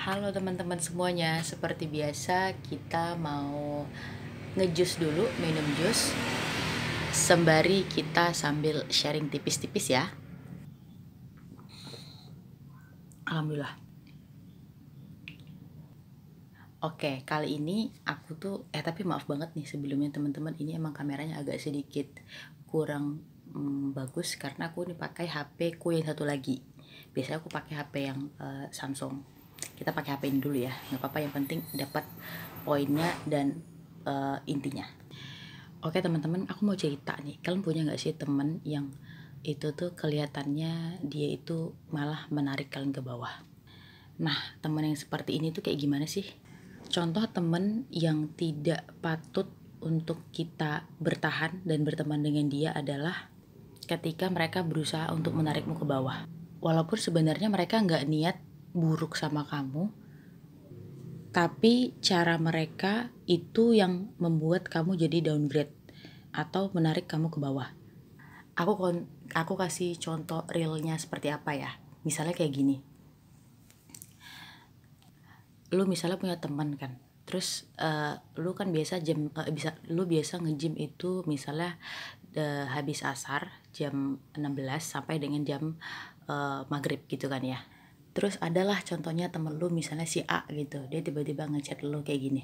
Halo teman-teman semuanya, seperti biasa kita mau ngejus dulu, minum jus sembari kita sambil sharing tipis-tipis ya. Alhamdulillah. Oke, kali ini aku tuh tapi maaf banget nih sebelumnya teman-teman, ini emang kameranya agak sedikit kurang bagus karena aku nih pakai HP ku yang satu lagi. Biasanya aku pakai HP yang Samsung. Kita pakai HP ini dulu ya, nggak apa-apa, yang penting dapat poinnya dan intinya. Oke teman-teman, aku mau cerita nih. Kalian punya nggak sih temen yang itu tuh kelihatannya dia itu malah menarik kalian ke bawah? Nah, teman yang seperti ini tuh kayak gimana sih? Contoh temen yang tidak patut untuk kita bertahan dan berteman dengan dia adalah ketika mereka berusaha untuk menarikmu ke bawah. Walaupun sebenarnya mereka nggak niat buruk sama kamu, tapi cara mereka itu yang membuat kamu jadi downgrade atau menarik kamu ke bawah. Aku kasih contoh realnya seperti apa ya. Misalnya kayak gini. Lu misalnya punya teman kan. Terus lu kan lu biasa nge-gym itu misalnya habis asar jam 16 sampai dengan jam maghrib gitu kan ya. Terus adalah contohnya temen lu misalnya si A gitu, dia tiba-tiba ngechat lu kayak gini,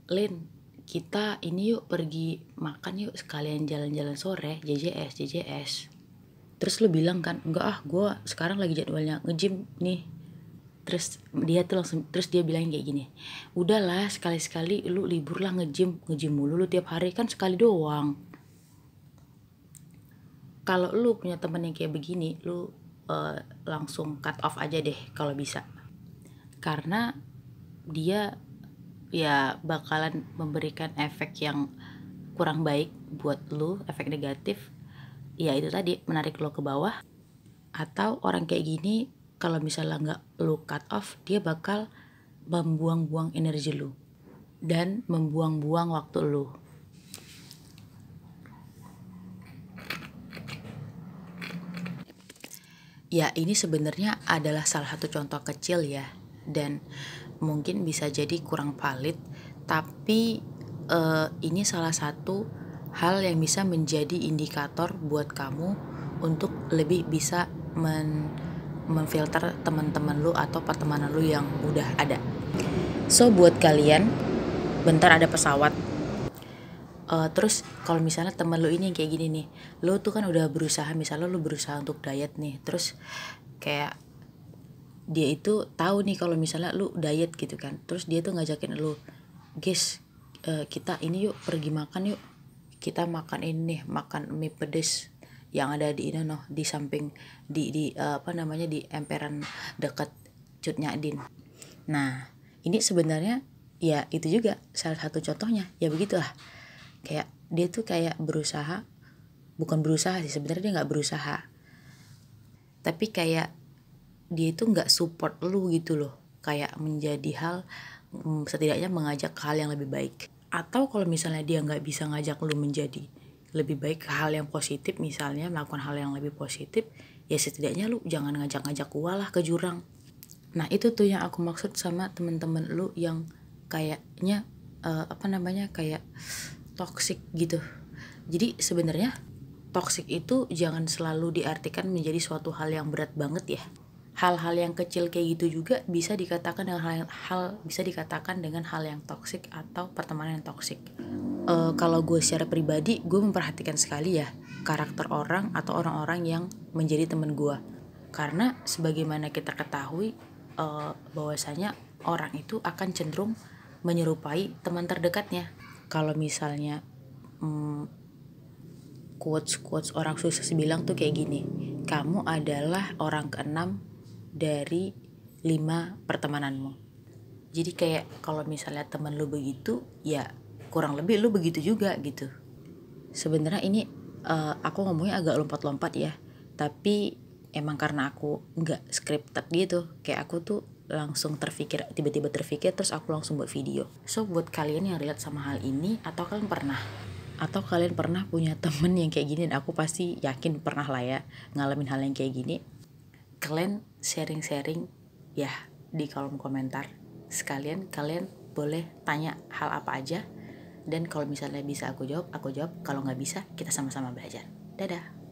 Lin, kita ini yuk pergi makan yuk, sekalian jalan-jalan sore, JJS. Terus lu bilang kan, enggak ah, gue sekarang lagi jadwalnya nge-gym nih. Terus dia bilang kayak gini, udahlah sekali-sekali lu libur lah nge-gym mulu lu tiap hari, kan sekali doang. Kalau lu punya temen yang kayak begini, lu langsung cut off aja deh kalau bisa, karena dia ya bakalan memberikan efek yang kurang baik buat lu, efek negatif. Ya itu tadi, menarik lo ke bawah. Atau orang kayak gini kalau misalnya nggak lu cut off, dia bakal membuang-buang energi lu dan membuang-buang waktu lu. Ya ini sebenarnya adalah salah satu contoh kecil ya, dan mungkin bisa jadi kurang valid, tapi ini salah satu hal yang bisa menjadi indikator buat kamu untuk lebih bisa memfilter teman-teman lu atau pertemanan lu yang udah ada. So buat kalian, bentar ada pesawat. Terus kalau misalnya temen lu ini yang kayak gini nih, lu tuh kan udah berusaha, misalnya lu berusaha untuk diet nih, terus kayak dia itu tahu nih kalau misalnya lu diet gitu kan, terus dia tuh ngajakin lu, guys, kita ini yuk pergi makan yuk, kita makan ini nih, makan mie pedes yang ada di ini noh, di samping di emperan dekat Cut Nyadin. Nah ini sebenarnya ya itu juga salah satu contohnya ya, begitulah. Kayak dia tuh kayak bukan berusaha sih sebenarnya, dia nggak berusaha, tapi kayak dia itu nggak support lu gitu loh, kayak menjadi hal setidaknya mengajak ke hal yang lebih baik. Atau kalau misalnya dia nggak bisa ngajak lu menjadi lebih baik ke hal yang positif, misalnya melakukan hal yang lebih positif, ya setidaknya lu jangan ngajak-ngajak gua lah ke jurang. Nah itu tuh yang aku maksud sama temen-temen lu yang kayaknya kayak toxic gitu. Jadi sebenarnya toxic itu jangan selalu diartikan menjadi suatu hal yang berat banget ya. Hal-hal yang kecil kayak gitu juga bisa dikatakan dengan hal yang toxic atau pertemanan yang toxic. Kalau gue secara pribadi, gue memperhatikan sekali ya karakter orang atau orang-orang yang menjadi teman gue. Karena sebagaimana kita ketahui bahwasanya orang itu akan cenderung menyerupai teman terdekatnya. Kalau misalnya quotes orang sukses bilang tuh kayak gini, kamu adalah orang keenam dari 5 pertemananmu. Jadi kayak kalau misalnya teman lu begitu, ya kurang lebih lu begitu juga gitu. Sebenarnya ini aku ngomongnya agak lompat-lompat ya, tapi emang karena aku nggak scripted gitu, kayak aku tuh tiba-tiba terfikir terus aku langsung buat video. So buat kalian yang relate sama hal ini, atau kalian pernah punya temen yang kayak gini, dan aku pasti yakin pernah lah ya ngalamin hal yang kayak gini, kalian sharing ya di kolom komentar. Sekalian kalian boleh tanya hal apa aja, dan kalau misalnya bisa aku jawab, kalau nggak bisa kita sama-sama belajar. Dadah.